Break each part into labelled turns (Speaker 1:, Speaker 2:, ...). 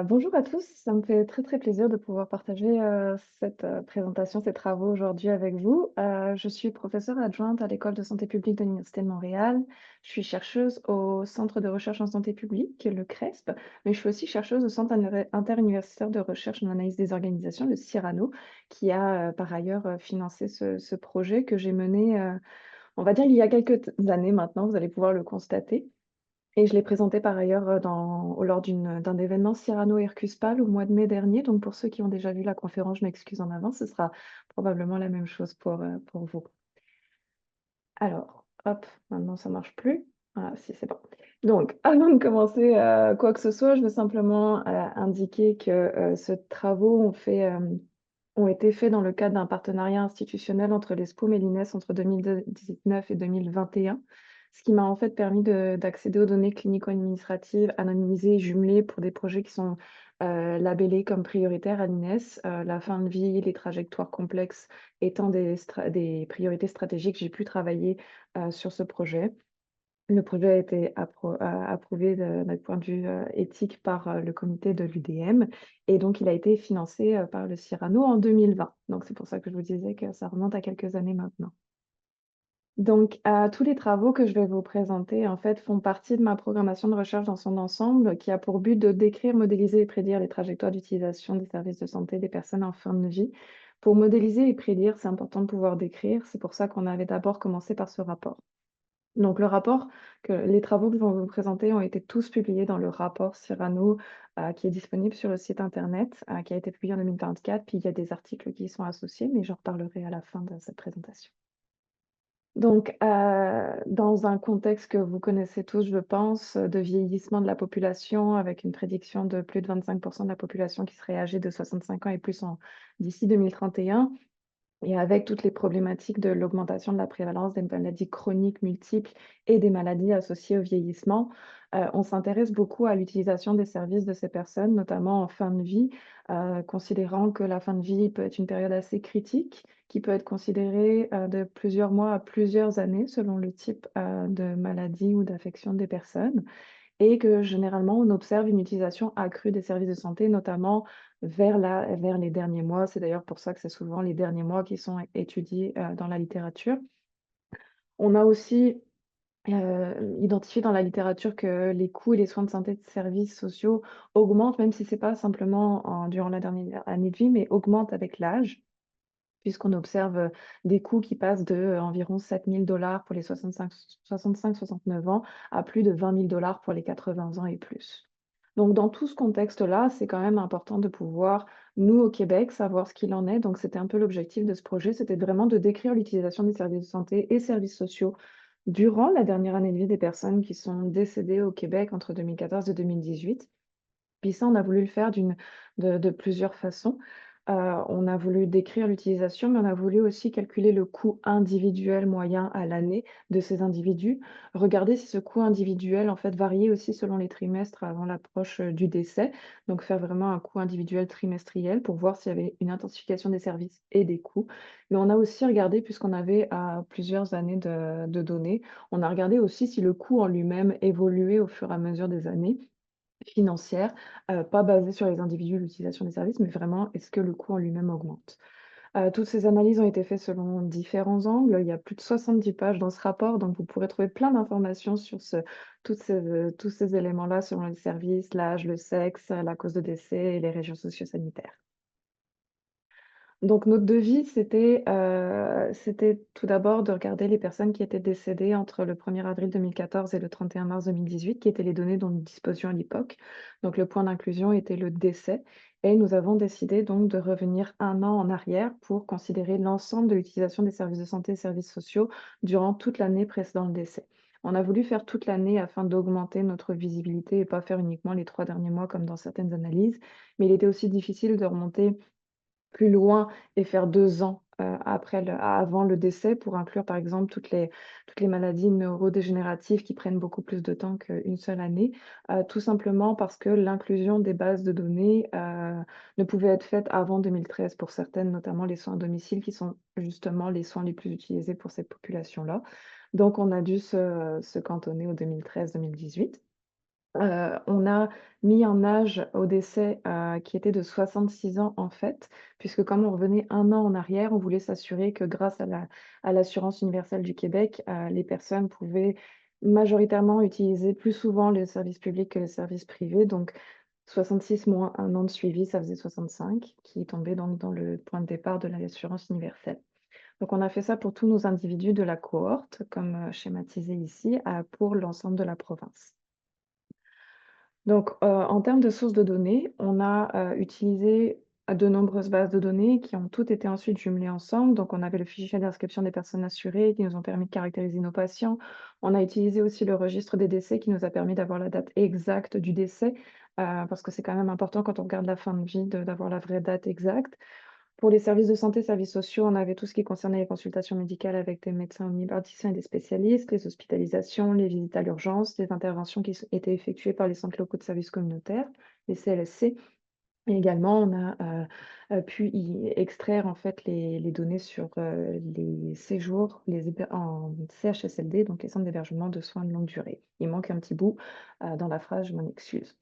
Speaker 1: Bonjour à tous, ça me fait très, très plaisir de pouvoir partager, cette, présentation, ces travaux aujourd'hui avec vous. Je suis professeure adjointe à l'École de santé publique de l'Université de Montréal. Je suis chercheuse au Centre de recherche en santé publique, le CRESP, mais je suis aussi chercheuse au Centre interuniversitaire de recherche en analyse des organisations, le CIRANO, qui a, par ailleurs, financé ce projet que j'ai mené, on va dire il y a quelques années maintenant, vous allez pouvoir le constater. Et je l'ai présenté par ailleurs, lors d'un événement Cyrano Hercuspal au mois de mai dernier. Donc pour ceux qui ont déjà vu la conférence, je m'excuse en avance, ce sera probablement la même chose pour vous. Alors, hop, maintenant ça marche plus. Ah si, c'est bon. Donc avant de commencer, quoi que ce soit, je veux simplement, indiquer que, ces travaux ont été faits dans le cadre d'un partenariat institutionnel entre l'ESPOM et l'INES entre 2019 et 2021. Ce qui m'a en fait permis d'accéder aux données clinico-administratives anonymisées et jumelées pour des projets qui sont, labellés comme prioritaires à l'INES. La fin de vie, les trajectoires complexes étant des priorités stratégiques, j'ai pu travailler, sur ce projet. Le projet a été approuvé d'un point de vue, éthique par, le comité de l'UDM et donc il a été financé, par le Cyrano en 2020. Donc c'est pour ça que je vous disais que ça remonte à quelques années maintenant. Donc, tous les travaux que je vais vous présenter, en fait, font partie de ma programmation de recherche dans son ensemble, qui a pour but de décrire, modéliser et prédire les trajectoires d'utilisation des services de santé des personnes en fin de vie. Pour modéliser et prédire, c'est important de pouvoir décrire. C'est pour ça qu'on avait d'abord commencé par ce rapport. Donc le rapport que les travaux que je vais vous présenter ont été tous publiés dans le rapport Cyrano, qui est disponible sur le site internet, qui a été publié en 2024. Puis il y a des articles qui y sont associés, mais j'en reparlerai à la fin de cette présentation. Donc, dans un contexte que vous connaissez tous, je pense, de vieillissement de la population avec une prédiction de plus de 25 de la population qui serait âgée de 65 ans et plus en d'ici 2031 et avec toutes les problématiques de l'augmentation de la prévalence des maladies chroniques multiples et des maladies associées au vieillissement, on s'intéresse beaucoup à l'utilisation des services de ces personnes, notamment en fin de vie, considérant que la fin de vie peut être une période assez critique, qui peut être considérée, de plusieurs mois à plusieurs années selon le type, de maladie ou d'affection des personnes et que généralement on observe une utilisation accrue des services de santé, notamment vers les derniers mois. C'est d'ailleurs pour ça que c'est souvent les derniers mois qui sont étudiés, dans la littérature. On a aussi, identifié dans la littérature que les coûts et les soins de santé de services sociaux augmentent, même si c'est pas simplement durant la dernière année de vie, mais augmentent avec l'âge. Puisqu'on observe, des coûts qui passent de, environ 7 000 pour les 65-69 ans à plus de 20 000 pour les 80 ans et plus. Donc dans tout ce contexte-là, c'est quand même important de pouvoir, nous, au Québec, savoir ce qu'il en est. Donc c'était un peu l'objectif de ce projet, c'était vraiment de décrire l'utilisation des services de santé et services sociaux durant la dernière année de vie des personnes qui sont décédées au Québec entre 2014 et 2018. Puis ça, on a voulu le faire de plusieurs façons. On a voulu décrire l'utilisation, mais on a voulu aussi calculer le coût individuel moyen à l'année de ces individus. Regarder si ce coût individuel, en fait, variait aussi selon les trimestres avant l'approche, du décès. Donc faire vraiment un coût individuel trimestriel pour voir s'il y avait une intensification des services et des coûts. Mais on a aussi regardé, puisqu'on avait, plusieurs années de données, on a regardé aussi si le coût en lui-même évoluait au fur et à mesure des années financière, pas basée sur les individus, l'utilisation des services, mais vraiment est-ce que le coût en lui-même augmente? Toutes ces analyses ont été faites selon différents angles. Il y a plus de 70 pages dans ce rapport, donc vous pourrez trouver plein d'informations sur tous ces éléments-là selon les services, l'âge, le sexe, la cause de décès et les régions socio-sanitaires. Donc notre devis, c'était tout d'abord de regarder les personnes qui étaient décédées entre le 1er avril 2014 et le 31 mars 2018, qui étaient les données dont nous disposions à l'époque. Donc le point d'inclusion était le décès et nous avons décidé donc de revenir 1 an en arrière pour considérer l'ensemble de l'utilisation des services de santé et services sociaux durant toute l'année précédant le décès. On a voulu faire toute l'année afin d'augmenter notre visibilité et pas faire uniquement les 3 derniers mois comme dans certaines analyses, mais il était aussi difficile de remonter plus loin et faire 2 ans, avant le décès pour inclure, par exemple, toutes les maladies neurodégénératives qui prennent beaucoup plus de temps qu'une seule année, tout simplement parce que l'inclusion des bases de données, ne pouvait être faite avant 2013 pour certaines, notamment les soins à domicile qui sont justement les soins les plus utilisés pour cette population-là. Donc on a dû se cantonner aux 2013-2018. On a mis un âge au décès, qui était de 66 ans en fait, puisque comme on revenait 1 an en arrière, on voulait s'assurer que grâce à l'assurance universelle du Québec, les personnes pouvaient majoritairement utiliser plus souvent les services publics que les services privés. Donc 66 moins 1 an de suivi, ça faisait 65, qui tombait donc dans le point de départ de l'assurance universelle. Donc on a fait ça pour tous nos individus de la cohorte, comme, schématisé ici, pour l'ensemble de la province. Donc, en termes de sources de données, on a, utilisé de nombreuses bases de données qui ont toutes été ensuite jumelées ensemble. Donc, on avait le fichier d'inscription des personnes assurées qui nous ont permis de caractériser nos patients. On a utilisé aussi le registre des décès qui nous a permis d'avoir la date exacte du décès, parce que c'est quand même important quand on regarde la fin de vie d'avoir la vraie date exacte. Pour les services de santé, services sociaux, on avait tout ce qui concernait les consultations médicales avec des médecins omnipraticiens et des spécialistes, les hospitalisations, les visites à l'urgence, les interventions qui étaient effectuées par les centres locaux de services communautaires, les CLSC. Et également, on a pu extraire en fait les données sur les séjours en CHSLD, donc les centres d'hébergement de soins de longue durée. Il manque un petit bout dans la phrase, je m'en excuse.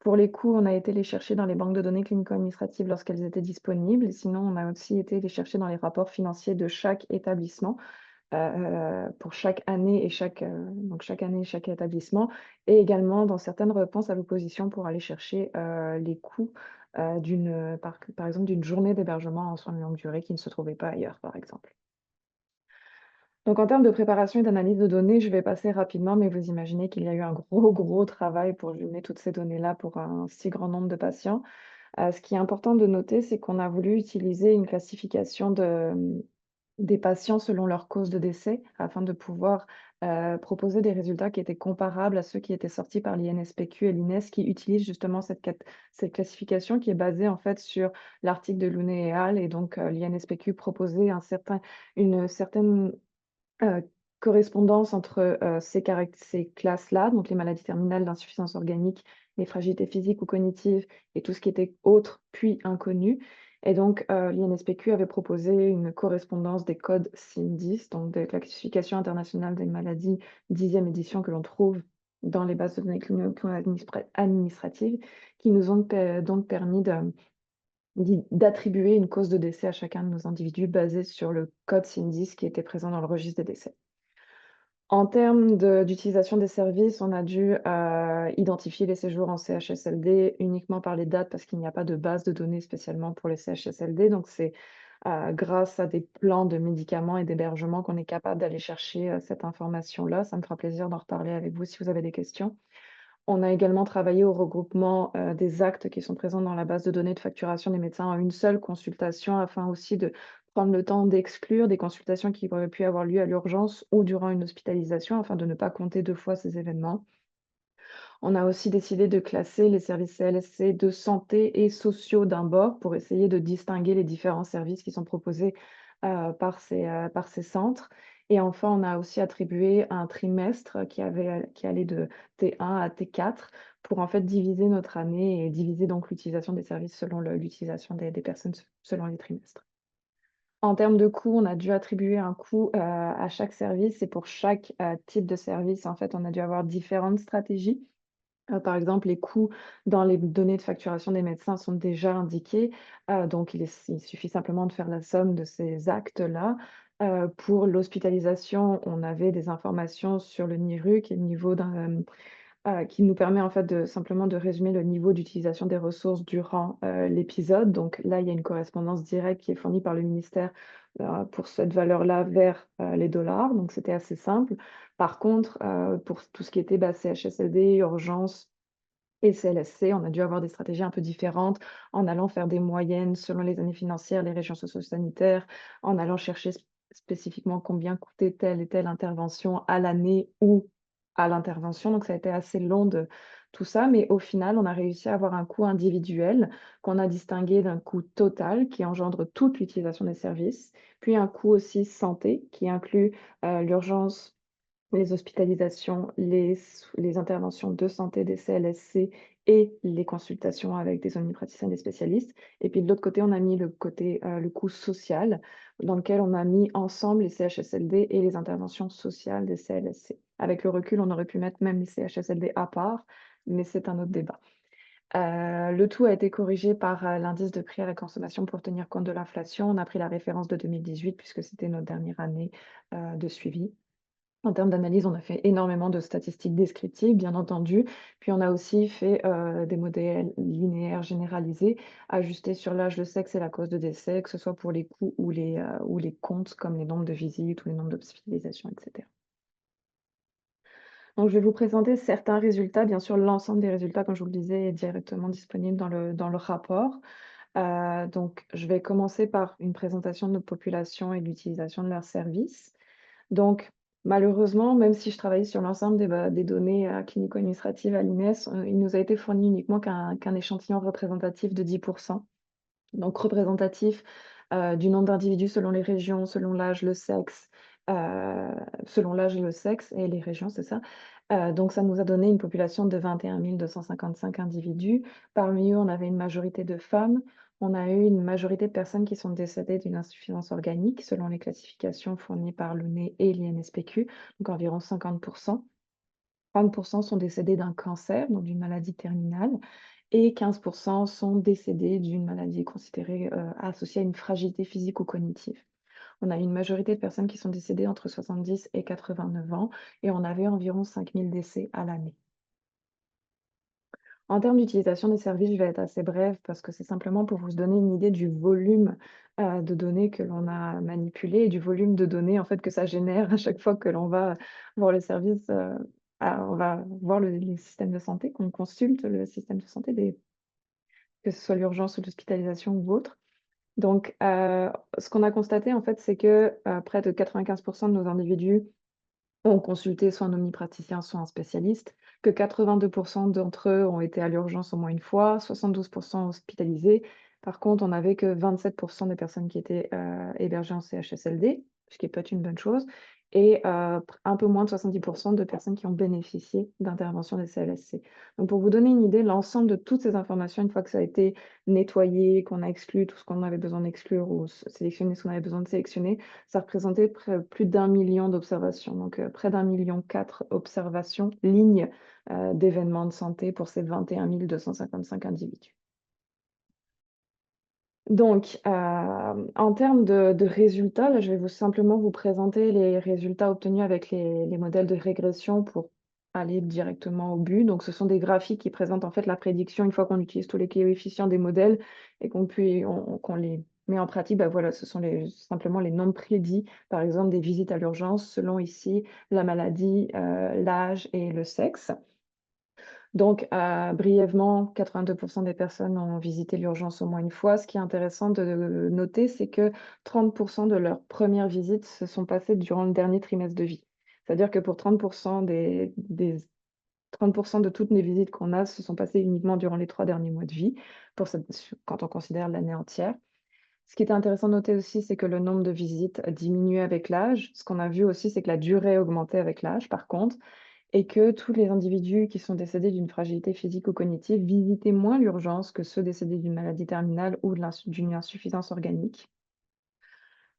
Speaker 1: Pour les coûts, on a été les chercher dans les banques de données clinico-administratives lorsqu'elles étaient disponibles. Sinon, on a aussi été les chercher dans les rapports financiers de chaque établissement, pour chaque année et chaque année, chaque établissement et également dans certaines réponses à l'opposition pour aller chercher, les coûts, par exemple, d'une journée d'hébergement en soins de longue durée qui ne se trouvait pas ailleurs, par exemple. Donc en termes de préparation et d'analyse de données, je vais passer rapidement, mais vous imaginez qu'il y a eu un gros, gros travail pour jumeler toutes ces données-là pour un si grand nombre de patients. Ce qui est important de noter, c'est qu'on a voulu utiliser une classification des patients selon leur cause de décès afin de pouvoir, proposer des résultats qui étaient comparables à ceux qui étaient sortis par l'INSPQ et l'INES qui utilisent justement cette classification qui est basée en fait sur l'article de Lounet et al. Et donc, l'INSPQ proposait une certaine Heu, correspondance entre, ces classes-là, donc les maladies terminales, l'insuffisance organique, les fragilités physiques ou cognitives et tout ce qui était autre, puis inconnu. Et donc, l'INSPQ avait proposé une correspondance des codes SIM-10, donc de la classification internationale des maladies, 10e édition que l'on trouve dans les bases de données clinico-administratives, qui nous ont donc permis d'attribuer une cause de décès à chacun de nos individus basée sur le code SIM-10 qui était présent dans le registre des décès. En termes d'utilisation des services, on a dû, identifier les séjours en CHSLD uniquement par les dates parce qu'il n'y a pas de base de données spécialement pour les CHSLD. Donc c'est, grâce à des plans de médicaments et d'hébergement qu'on est capable d'aller chercher, cette information-là. Ça me fera plaisir d'en reparler avec vous si vous avez des questions. On a également travaillé au regroupement, des actes qui sont présents dans la base de données de facturation des médecins en une seule consultation, afin aussi de prendre le temps d'exclure des consultations qui auraient pu avoir lieu à l'urgence ou durant une hospitalisation, afin de ne pas compter 2 fois ces événements. On a aussi décidé de classer les services CLSC de santé et sociaux d'un bord pour essayer de distinguer les différents services qui sont proposés, par ces centres. Et enfin, on a aussi attribué un trimestre qui allait de T1 à T4 pour en fait diviser notre année et diviser donc l'utilisation des services selon l'utilisation des personnes selon les trimestres. En termes de coûts, on a dû attribuer un coût, à chaque service et pour chaque, type de service, en fait, on a dû avoir différentes stratégies. Par exemple, les coûts dans les données de facturation des médecins sont déjà indiqués, donc il suffit simplement de faire la somme de ces actes-là. Pour l'hospitalisation, on avait des informations sur le NIRU qui est le niveau qui nous permet en fait de simplement de résumer le niveau d'utilisation des ressources durant, l'épisode. Donc là, il y a une correspondance directe qui est fournie par le ministère, pour cette valeur-là vers, les dollars, donc c'était assez simple. Par contre, pour tout ce qui était, CHSLD, urgences et CLSC, on a dû avoir des stratégies un peu différentes en allant faire des moyennes selon les années financières, les régions socio-sanitaires, en allant chercher spécifiquement combien coûtait telle et telle intervention à l'année ou à l'intervention. Donc ça a été assez long de tout ça, mais au final, on a réussi à avoir un coût individuel qu'on a distingué d'un coût total qui engendre toute l'utilisation des services, puis un coût aussi santé qui inclut, l'urgence, les hospitalisations, les interventions de santé des CLSC et les consultations avec des omnipraticiens, des spécialistes. Et puis de l'autre côté, on a mis le coût social, dans lequel on a mis ensemble les CHSLD et les interventions sociales des CLSC. Avec le recul, on aurait pu mettre même les CHSLD à part, mais c'est un autre débat. Le tout a été corrigé par, l'indice de prix à la consommation pour tenir compte de l'inflation. On a pris la référence de 2018 puisque c'était notre dernière année, de suivi. En termes d'analyse, on a fait énormément de statistiques descriptives, bien entendu. Puis on a aussi fait, des modèles linéaires généralisés, ajustés sur l'âge, le sexe et la cause de décès, que ce soit pour les coûts ou les comptes, comme les nombres de visites ou les nombres d'hospitalisations, et cetera. Donc je vais vous présenter certains résultats. Bien sûr, l'ensemble des résultats, comme je vous le disais, est directement disponible dans le rapport. Donc je vais commencer par une présentation de notre population et de l'utilisation de leurs services. Donc, malheureusement, même si je travaille sur l'ensemble des données, clinico-administratives à l'INES, il nous a été fourni uniquement qu'un échantillon représentatif de 10. Donc représentatif, du nombre d'individus selon les régions, selon l'âge, le sexe, selon l'âge et le sexe et les régions, c'est ça. Donc ça nous a donné une population de 21 255 individus. Parmi eux, on avait une majorité de femmes. On a eu une majorité de personnes qui sont décédées d'une insuffisance organique selon les classifications fournies par l'UNE et l'INSPQ, donc environ 50. 30 sont décédés d'un cancer, donc d'une maladie terminale, et 15 sont décédés d'une maladie considérée, associée à une fragilité physique ou cognitive. On a une majorité de personnes qui sont décédées entre 70 et 89 ans et on avait environ 5 000 décès à l'année. En termes d'utilisation des services, je vais être assez brève parce que c'est simplement pour vous donner une idée du volume, de données que l'on a manipulées et du volume de données, en fait, que ça génère à chaque fois que l'on va voir le service, on va voir les systèmes de santé, qu'on consulte le système de santé, que ce soit l'urgence ou l'hospitalisation ou autre. Donc, ce qu'on a constaté, en fait, c'est que, près de 95 de nos individus ont consulté soit un omnipraticien, soit un spécialiste, que 82 d'entre eux ont été à l'urgence au moins une fois, 72 hospitalisés. Par contre, on n'avait que 27 des personnes qui étaient, hébergées en CHSLD, ce qui peut être une bonne chose et un peu moins de 70 de personnes qui ont bénéficié d'interventions des CLSC. Donc pour vous donner une idée, l'ensemble de toutes ces informations, une fois que ça a été nettoyé, qu'on a exclu tout ce qu'on avait besoin d'exclure ou sélectionné ce qu'on avait besoin de sélectionner, ça représentait plus d'1 million d'observations, donc près d'1,4 million observations, lignes, d'événements de santé pour ces 21 255 individus. Donc, en termes de résultats, là, je vais simplement vous présenter les résultats obtenus avec les modèles de régression pour aller directement au but. Donc, ce sont des graphiques qui présentent en fait la prédiction une fois qu'on utilise tous les coefficients des modèles et qu'on les met en pratique. Bah, voilà, ce sont simplement les nombres prédits, par exemple, des visites à l'urgence selon ici la maladie, l'âge et le sexe. Donc, brièvement, 82 des personnes ont visité l'urgence au moins une fois. Ce qui est intéressant de noter, c'est que 30 de leurs premières visites se sont passées durant le dernier trimestre de vie. C'est-à-dire que pour 30 des 30 de toutes les visites qu'on a se sont passées uniquement durant les 3 derniers mois de vie, quand on considère l'année entière. Ce qui était intéressant de noter aussi, c'est que le nombre de visites diminuait avec l'âge. Ce qu'on a vu aussi, c'est que la durée augmentait avec l'âge, par contre. Et que tous les individus qui sont décédés d'une fragilité physique ou cognitive visitaient moins l'urgence que ceux décédés d'une maladie terminale ou d'une insuffisance organique.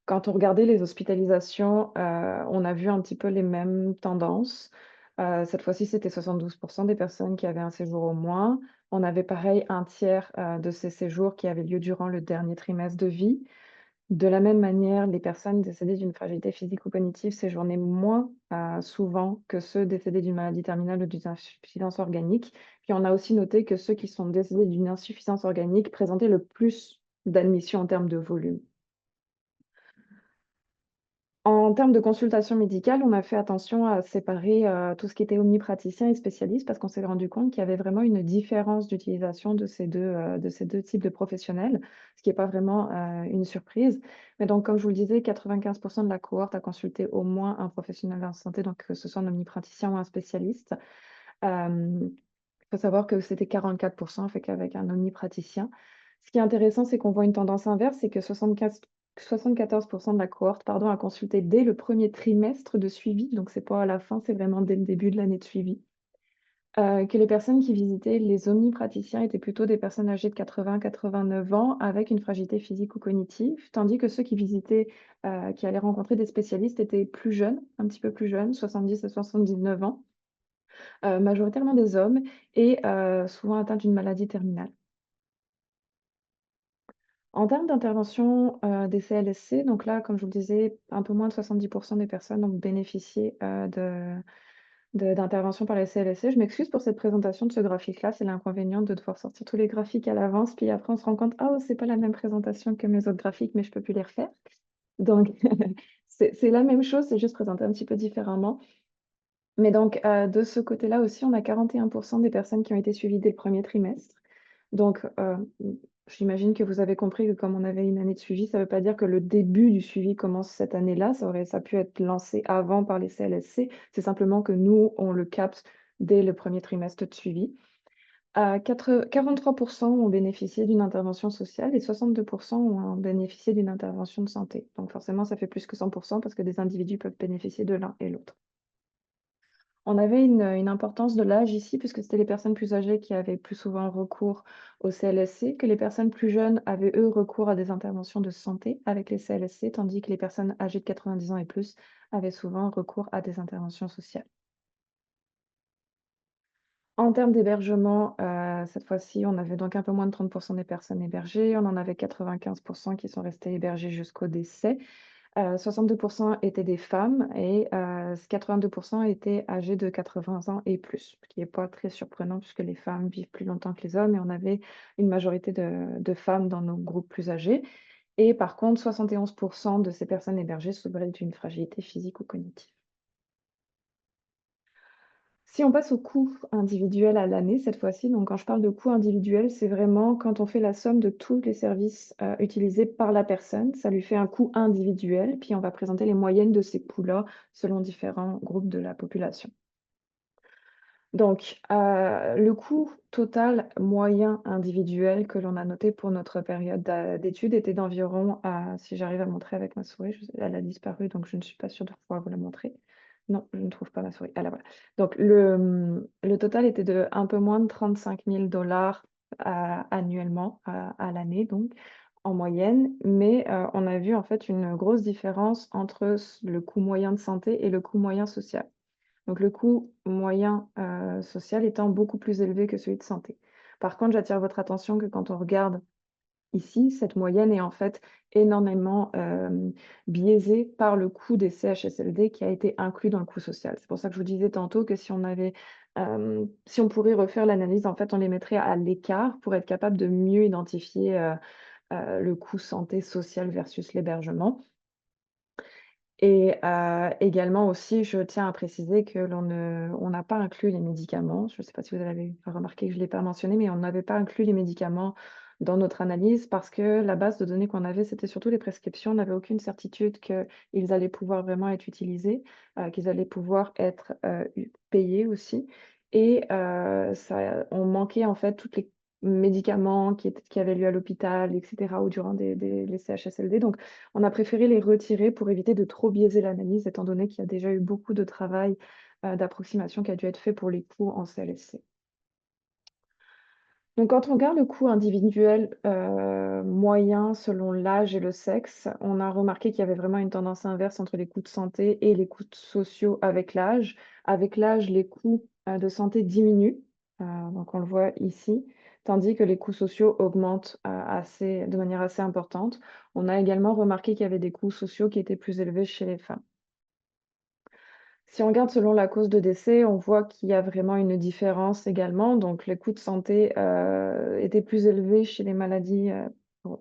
Speaker 1: Quand on regardait les hospitalisations, on a vu un petit peu les mêmes tendances. Cette fois-ci, c'était 72 des personnes qui avaient un séjour au moins. On avait pareil un tiers, de ces séjours qui avaient lieu durant le dernier trimestre de vie. De la même manière, les personnes décédées d'une fragilité physique ou cognitive séjournaient moins souvent que ceux décédés d'une maladie terminale ou d'une insuffisance organique. Puis on a aussi noté que ceux qui sont décédés d'une insuffisance organique présentaient le plus d'admissions en termes de volume. En termes de consultation médicale, on a fait attention à séparer, tout ce qui était omnipraticien et spécialiste parce qu'on s'est rendu compte qu'il y avait vraiment une différence d'utilisation de ces 2 types de professionnels, ce qui est pas vraiment, une surprise. Mais donc comme je vous le disais, 95 de la cohorte a consulté au moins un professionnel de la santé, donc que ce soit un omnipraticien ou un spécialiste. Il faut savoir que c'était 44 fait qu'avec un omnipraticien. Ce qui est intéressant, c'est qu'on voit une tendance inverse, c'est que 74 de la cohorte, pardon, a consulté dès le premier trimestre de suivi, donc c'est pas à la fin, c'est vraiment dès le début de l'année de suivi. Que les personnes qui visitaient les omnipraticiens étaient plutôt des personnes âgées de 80-89 ans avec une fragilité physique ou cognitive, tandis que ceux qui visitaient, qui allaient rencontrer des spécialistes étaient plus jeunes, un petit peu plus jeunes, 70 à 79 ans. Majoritairement des hommes et souvent atteints d'une maladie terminale. En termes d'intervention, des CLSC, donc là, comme je vous le disais, un peu moins de 70 des personnes ont bénéficié, d'interventions par les CLSC. Je m'excuse pour cette présentation de ce graphique-là, c'est l'inconvénient de devoir sortir tous les graphiques à l'avance, puis après on se rend compte: «Ah oh, c'est pas la même présentation que mes autres graphiques, mais je peux plus les refaire». Donc c'est la même chose, c'est juste présenté un petit peu différemment. Mais donc, de ce côté-là aussi, on a 41 des personnes qui ont été suivies dès le premier trimestre. Donc, j'imagine que vous avez compris que comme on avait une année de suivi, ça ne veut pas dire que le début du suivi commence cette année-là. Ça pu être lancé avant par les CLSC. C'est simplement que nous, on le capte dès le premier trimestre de suivi. 43 ont bénéficié d'une intervention sociale et 62 ont bénéficié d'une intervention de santé. Donc forcément, ça fait plus que 100 parce que des individus peuvent bénéficier de l'un et l'autre. On avait une importance de l'âge ici, puisque c'était les personnes plus âgées qui avaient plus souvent recours au CLSC, que les personnes plus jeunes avaient, eux, recours à des interventions de santé avec les CLSC, tandis que les personnes âgées de 90 ans et plus avaient souvent recours à des interventions sociales. En termes d'hébergement, cette fois-ci, on avait donc un peu moins de 30 des personnes hébergées. On en avait 95 qui sont restées hébergées jusqu'au décès. 62 étaient des femmes et 82 étaient âgés de 80 ans et plus, ce qui est pas très surprenant puisque les femmes vivent plus longtemps que les hommes et on avait une majorité de femmes dans nos groupes plus âgés et par contre 71 de ces personnes hébergées souffraient d'une fragilité physique ou cognitive. Si on passe au coût individuel à l'année cette fois-ci, donc quand je parle de coût individuel, c'est vraiment quand on fait la somme de tous les services, utilisés par la personne, ça lui fait un coût individuel, puis on va présenter les moyennes de ces coûts-là selon différents groupes de la population. Donc, le coût total moyen individuel que l'on a noté pour notre période d'études était d'environ, si j'arrive à montrer avec ma souris, elle a disparu, donc je ne suis pas sûre de pouvoir vous la montrer. Non, je ne trouve pas ma souris. Ah là, voilà. Donc le total était de un peu moins de 35 000 annuellement, à l'année donc, en moyenne. Mais, on a vu en fait une grosse différence entre le coût moyen de santé et le coût moyen social. Donc le coût moyen, social étant beaucoup plus élevé que celui de santé. Par contre, j'attire votre attention que quand on regarde ici, cette moyenne est en fait énormément, biaisée par le coût des CHSLD qui a été inclus dans le coût social. C'est pour ça que je vous disais tantôt que si on avait, si on pourrait refaire l'analyse, en fait, on les mettrait à l'écart pour être capable de mieux identifier, le coût santé social versus l'hébergement. Et également aussi, je tiens à préciser que on n'a pas inclus les médicaments. Je ne sais pas si vous avez remarqué que je ne l'ai pas mentionné, mais on n'avait pas inclus les médicaments dans notre analyse parce que la base de données qu'on avait, c'était surtout les prescriptions. On n'avait aucune certitude qu'ils allaient pouvoir vraiment être utilisés, qu'ils allaient pouvoir être, payés aussi et on manquait en fait toutes les médicaments qui avaient lieu à l'hôpital et cetera ou durant les CHSLD. Donc on a préféré les retirer pour éviter de trop biaiser l'analyse, étant donné qu'il y a déjà eu beaucoup de travail, d'approximation qui a dû être fait pour les coûts en CLSC. Donc quand on regarde le coût individuel, moyen selon l'âge et le sexe, on a remarqué qu'il y avait vraiment une tendance inverse entre les coûts de santé et les coûts sociaux avec l'âge. Avec l'âge, les coûts, de santé diminuent, donc on le voit ici, tandis que les coûts sociaux augmentent, de manière assez importante. On a également remarqué qu'il y avait des coûts sociaux qui étaient plus élevés chez les femmes. Si on regarde selon la cause de décès, on voit qu'il y a vraiment une différence également. Donc les coûts de santé, étaient plus élevés chez les maladies,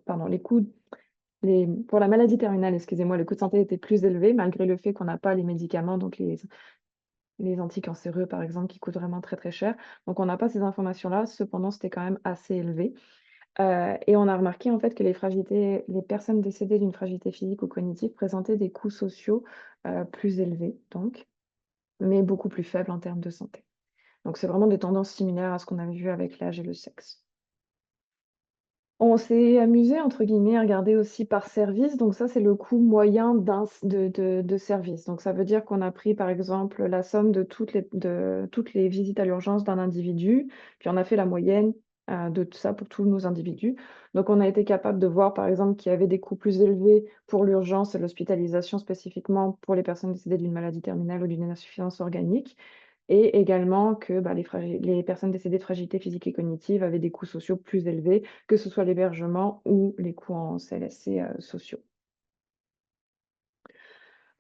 Speaker 1: pardon, pour la maladie terminale, excusez-moi, le coût de santé était plus élevé malgré le fait qu'on n'a pas les médicaments, donc les anticancéreux, par exemple, qui coûtent vraiment très, très cher. Donc on n'a pas ces informations-là, cependant, c'était quand même assez élevé. Et on a remarqué, en fait, que les personnes décédées d'une fragilité physique ou cognitive présentaient des coûts sociaux, plus élevés donc mais beaucoup plus faible en termes de santé. Donc c'est vraiment des tendances similaires à ce qu'on avait vu avec l'âge et le sexe. On s'est amusé entre guillemets à regarder aussi par service, donc ça c'est le coût moyen de service. Donc ça veut dire qu'on a pris par exemple la somme de toutes les visites à l'urgence d'un individu, puis on a fait la moyenne, de tout ça pour tous nos individus. Donc on a été capable de voir par exemple qu'il y avait des coûts plus élevés pour l'urgence et l'hospitalisation spécifiquement pour les personnes décédées d'une maladie terminale ou d'une insuffisance organique. et également que, bah, les personnes décédées de fragilité physique et cognitive avaient des coûts sociaux plus élevés, que ce soit l'hébergement ou les coûts en CLSC, sociaux.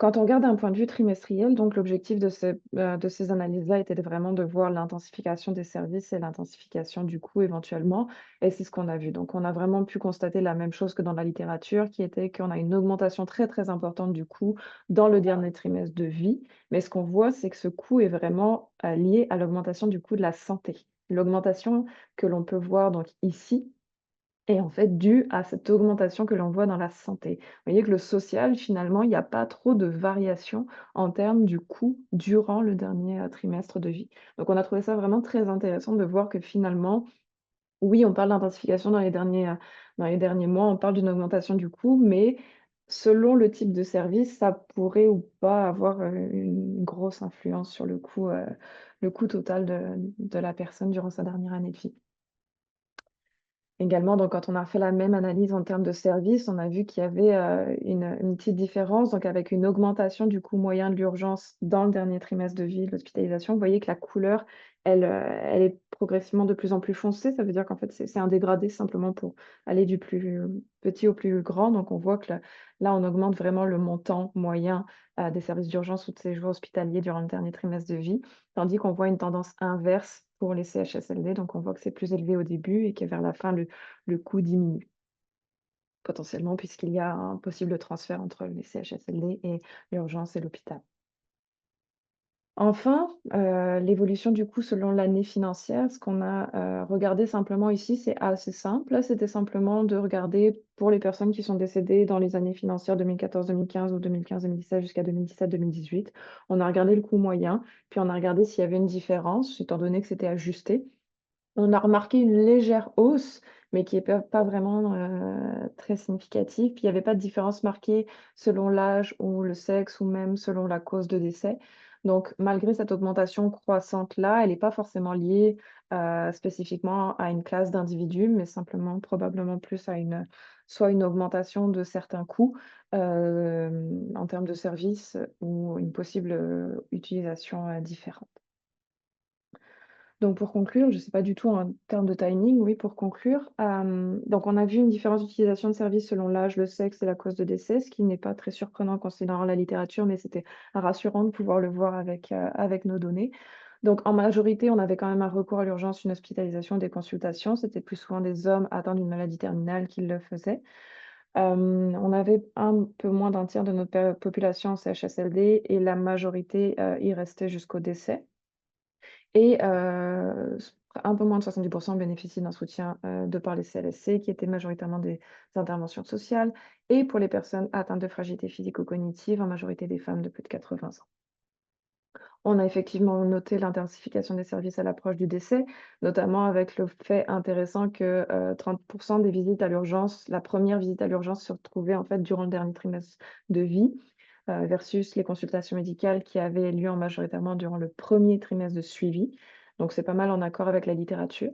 Speaker 1: Quand on regarde d'un point de vue trimestriel, donc l'objectif de ces analyses-là était vraiment de voir l'intensification des services et l'intensification du coût éventuellement, et c'est ce qu'on a vu. Donc on a vraiment pu constater la même chose que dans la littérature, qui était qu'on a une augmentation très très importante du coût dans le dernier trimestre de vie, mais ce qu'on voit, c'est que ce coût est vraiment lié à l'augmentation du coût de la santé. L'augmentation que l'on peut voir donc ici, et en fait, dû à cette augmentation que l'on voit dans la santé. Vous voyez que le social, finalement, il y a pas trop de variations en termes du coût durant le dernier, trimestre de vie. Donc on a trouvé ça vraiment très intéressant de voir que finalement, oui, on parle d'intensification dans les derniers mois, on parle d'une augmentation du coût, mais selon le type de service, ça pourrait ou pas avoir, une grosse influence sur le coût total de la personne durant sa dernière année de vie. Également, donc quand on a fait la même analyse en termes de services, on a vu qu'il y avait, une petite différence, donc avec une augmentation du coût moyen de l'urgence dans le dernier trimestre de vie, de l'hospitalisation. Vous voyez que la couleur, elle est progressivement de plus en plus foncée. Ça veut dire qu'en fait, c'est un dégradé simplement pour aller du plus petit au plus grand. Donc on voit que là, on augmente vraiment le montant moyen, des services d'urgence ou de séjour hospitalier durant le dernier trimestre de vie. Tandis qu'on voit une tendance inverse pour les CHSLD, donc on voit que c'est plus élevé au début et que vers la fin, le coût diminue, potentiellement, puisqu'il y a un possible transfert entre les CHSLD et l'urgence et l'hôpital. Enfin, l'évolution du coût selon l'année financière, ce qu'on a, regardé simplement ici, c'est assez simple. Là, c'était simplement de regarder pour les personnes qui sont décédées dans les années financières 2014-2015 ou 2015-2017 jusqu'à 2017-2018. On a regardé le coût moyen, puis on a regardé s'il y avait une différence, étant donné que c'était ajusté. On a remarqué une légère hausse, mais qui est pas vraiment, très significative. Puis il y avait pas de différence marquée selon l'âge ou le sexe ou même selon la cause de décès. Donc malgré cette augmentation croissante-là, elle est pas forcément liée, spécifiquement à une classe d'individus, mais simplement probablement plus à soit une augmentation de certains coûts, en termes de services ou une possible, utilisation, différente. Donc pour conclure, je ne sais pas du tout en termes de timing, oui, pour conclure, donc on a vu une différence d'utilisation de services selon l'âge, le sexe et la cause de décès, ce qui n'est pas très surprenant considérant la littérature, mais c'était rassurant de pouvoir le voir avec nos données. Donc en majorité, on avait quand même un recours à l'urgence, une hospitalisation, des consultations. C'était plus souvent des hommes atteints d'une maladie terminale qui le faisaient. On avait un peu moins d'un tiers de notre population en CHSLD et la majorité, y restait jusqu'au décès. Et un peu moins de 70 bénéficient d'un soutien, de par les CLSC qui étaient majoritairement des interventions sociales et pour les personnes atteintes de fragilité physico-cognitive, en majorité des femmes de plus de 80 ans. On a effectivement noté l'intensification des services à l'approche du décès, notamment avec le fait intéressant que, 30 des visites à l'urgence, la première visite à l'urgence se retrouvait en fait durant le dernier trimestre de vie, versus les consultations médicales qui avaient lieu en majoritairement durant le premier trimestre de suivi. Donc c'est pas mal en accord avec la littérature.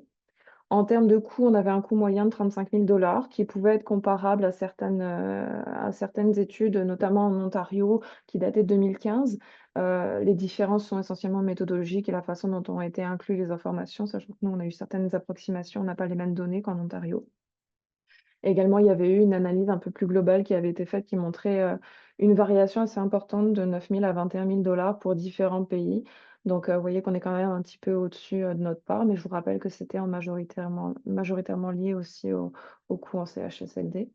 Speaker 1: En termes de coût, on avait un coût moyen de 35 000 qui pouvait être comparable à certaines études, notamment en Ontario, qui dataient de 2015. Les différences sont essentiellement méthodologiques et la façon dont ont été incluses les informations, sachant que nous, on a eu certaines approximations, on n'a pas les mêmes données qu'en Ontario. Également, il y avait eu une analyse un peu plus globale qui avait été faite qui montrait, une variation assez importante de 9 000 à 21 000 pour différents pays. Donc, vous voyez qu'on est quand même un petit peu au-dessus, de notre part, mais je vous rappelle que c'était en majoritairement lié aussi au coût en CHSLD.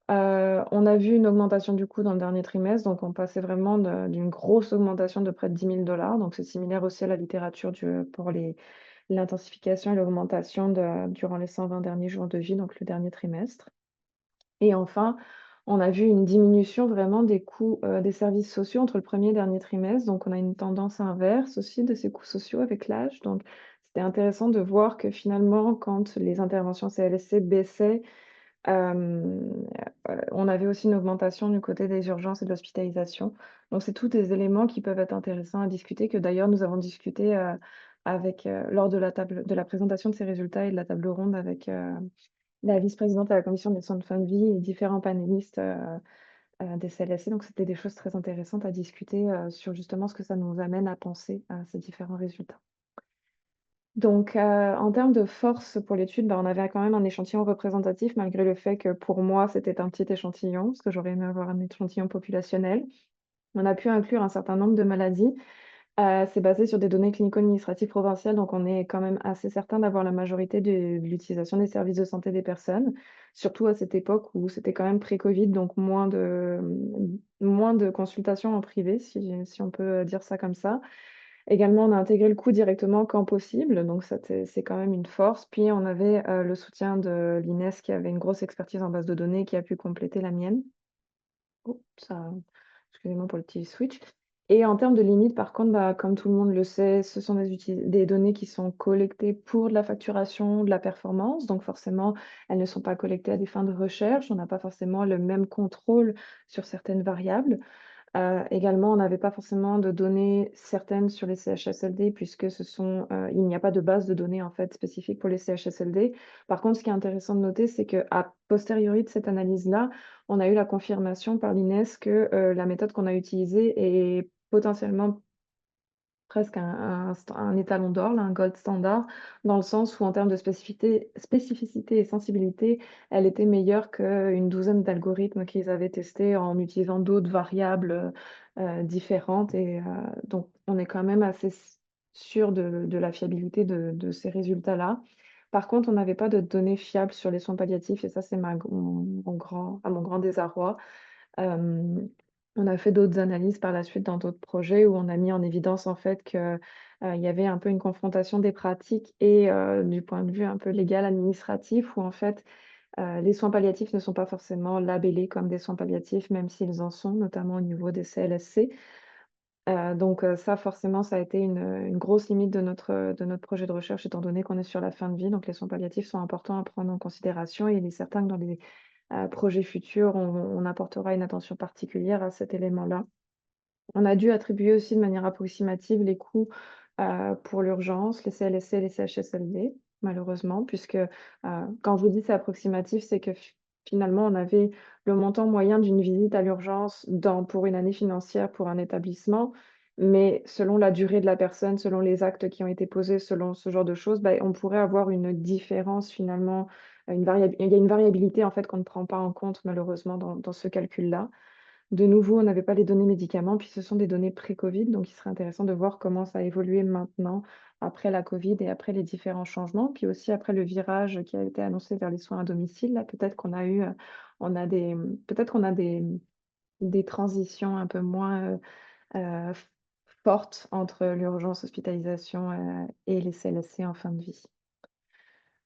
Speaker 1: On a vu une augmentation du coût dans le dernier trimestre, donc on passait vraiment d'une grosse augmentation de près de 10 000 donc c'est similaire aussi à la littérature pour l'intensification et l'augmentation durant les 120 derniers jours de vie, donc le dernier trimestre. Et enfin, on a vu une diminution vraiment des coûts, des services sociaux entre le premier et dernier trimestre. Donc on a une tendance inverse aussi de ces coûts sociaux avec l'âge. Donc c'était intéressant de voir que finalement, quand les interventions CLSC baissaient, hem, on avait aussi une augmentation du côté des urgences et de l'hospitalisation. Donc c'est tous des éléments qui peuvent être intéressants à discuter, que d'ailleurs nous avons discuté, lors de la présentation de ces résultats et de la table ronde avec, la vice-présidente à la commission des soins de fin de vie et différents panélistes, des CLSC, donc c'était des choses très intéressantes à discuter, sur justement ce que ça nous amène à penser à ces différents résultats. Donc, en termes de force pour l'étude, bah, on avait quand même un échantillon représentatif malgré le fait que pour moi, c'était un petit échantillon, parce que j'aurais aimé avoir un échantillon populationnel. On a pu inclure un certain nombre de maladies. C'est basé sur des données clinico-administratives provinciales, donc on est quand même assez certain d'avoir la majorité de l'utilisation des services de santé des personnes, surtout à cette époque où c'était quand même pré-covid, donc moins de consultations en privé, si on peut, dire ça comme ça. Également, on a intégré le coût directement quand possible, donc ça c'est quand même une force. Puis on avait, le soutien de l'INES qui avait une grosse expertise en base de données qui a pu compléter la mienne. Oh, ça excusez-moi pour le petit switch. Et en termes de limites, par contre, bah, comme tout le monde le sait, ce sont des données qui sont collectées pour de la facturation, de la performance, donc forcément, elles ne sont pas collectées à des fins de recherche. On n'a pas forcément le même contrôle sur certaines variables. Également, on n'avait pas forcément de données certaines sur les CHSLD puisque il n'y a pas de base de données, en fait, spécifique pour les CHSLD. Par contre, ce qui est intéressant de noter, c'est qu'à posteriori de cette analyse-là, on a eu la confirmation par l'INES que, la méthode qu'on a utilisée est potentiellement presque un étalon d'or, là, un gold standard, dans le sens où en termes de spécificité et sensibilité, elle était meilleure qu'une douzaine d'algorithmes qu'ils avaient testés en utilisant d'autres variables, différentes donc on est quand même assez sûr de la fiabilité de ces résultats-là. Par contre, on n'avait pas de données fiables sur les soins palliatifs et ça, c'est mon grand désarroi. Hem, on a fait d'autres analyses par la suite dans d'autres projets où on a mis en évidence en fait que, il y avait un peu une confrontation des pratiques et du point de vue un peu légal administratif où en fait, les soins palliatifs ne sont pas forcément labellés comme des soins palliatifs, même s'ils en sont, notamment au niveau des CLSC. Ça forcément, ça a été une grosse limite de notre projet de recherche étant donné qu'on est sur la fin de vie, donc les soins palliatifs sont importants à prendre en considération et il est certain que dans les projets futurs, on apportera une attention particulière à cet élément-là. On a dû attribuer aussi de manière approximative les coûts, pour l'urgence, les CLSC et les CHSLD, malheureusement, puisque, quand je vous dis c'est approximatif, c'est que finalement, on avait le montant moyen d'une visite à l'urgence pour une année financière pour un établissement, mais selon la durée de la personne, selon les actes qui ont été posés, selon ce genre de choses, bah, on pourrait avoir une différence finalement, il y a une variabilité en fait qu'on ne prend pas en compte malheureusement dans ce calcul-là. De nouveau, on n'avait pas les données médicaments, puis ce sont des données pré-Covid, donc il serait intéressant de voir comment ça a évolué maintenant, après la Covid et après les différents changements, puis aussi après le virage qui a été annoncé vers les soins à domicile. Là, on a peut-être qu'on a des transitions un peu moins, f fortes entre l'urgence hospitalisation, et les CLSC en fin de vie.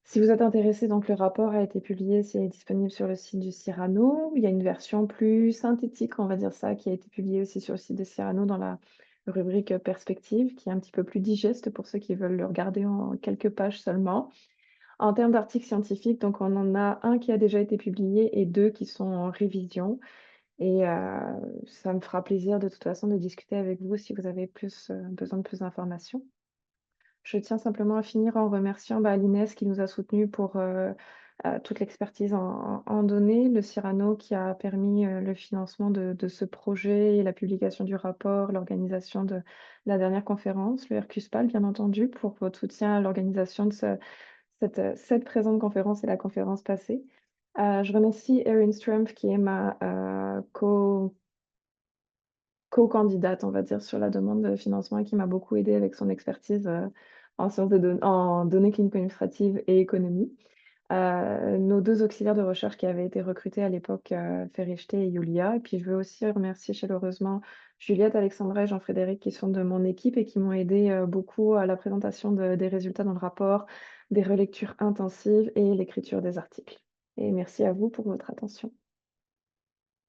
Speaker 1: Si vous êtes intéressé, donc le rapport a été publié, c'est disponible sur le site du Cyrano. Il y a une version plus synthétique, on va dire ça, qui a été publiée aussi sur le site de Cyrano dans la rubrique perspective, qui est un petit peu plus digeste pour ceux qui veulent le regarder en quelques pages seulement. En termes d'articles scientifiques, donc on en a un qui a déjà été publié et 2 qui sont en révision ça me fera plaisir de toute façon de discuter avec vous si vous avez besoin de plus d'informations. Je tiens simplement à finir en remerciant, bah, l'INES qui nous a soutenus pour, toute l'expertise en données, le Cyrano qui a permis, le financement de ce projet et la publication du rapport, l'organisation de la dernière conférence, le Hercuspal bien entendu pour votre soutien à l'organisation de cette présente conférence et la conférence passée. Je remercie Erin Strumpf qui est ma, co-candidate, on va dire, sur la demande de financement et qui m'a beaucoup aidée avec son expertise, en données clinico-administratives et économie. Nos 2 auxiliaires de recherche qui avaient été recrutés à l'époque, Ferichté et Yulia. Et puis je veux aussi remercier chaleureusement Juliette, Alexandra et Jean-Frédéric qui sont de mon équipe et qui m'ont aidée, beaucoup à la présentation des résultats dans le rapport, des relectures intensives et l'écriture des articles. Et merci à vous pour votre attention.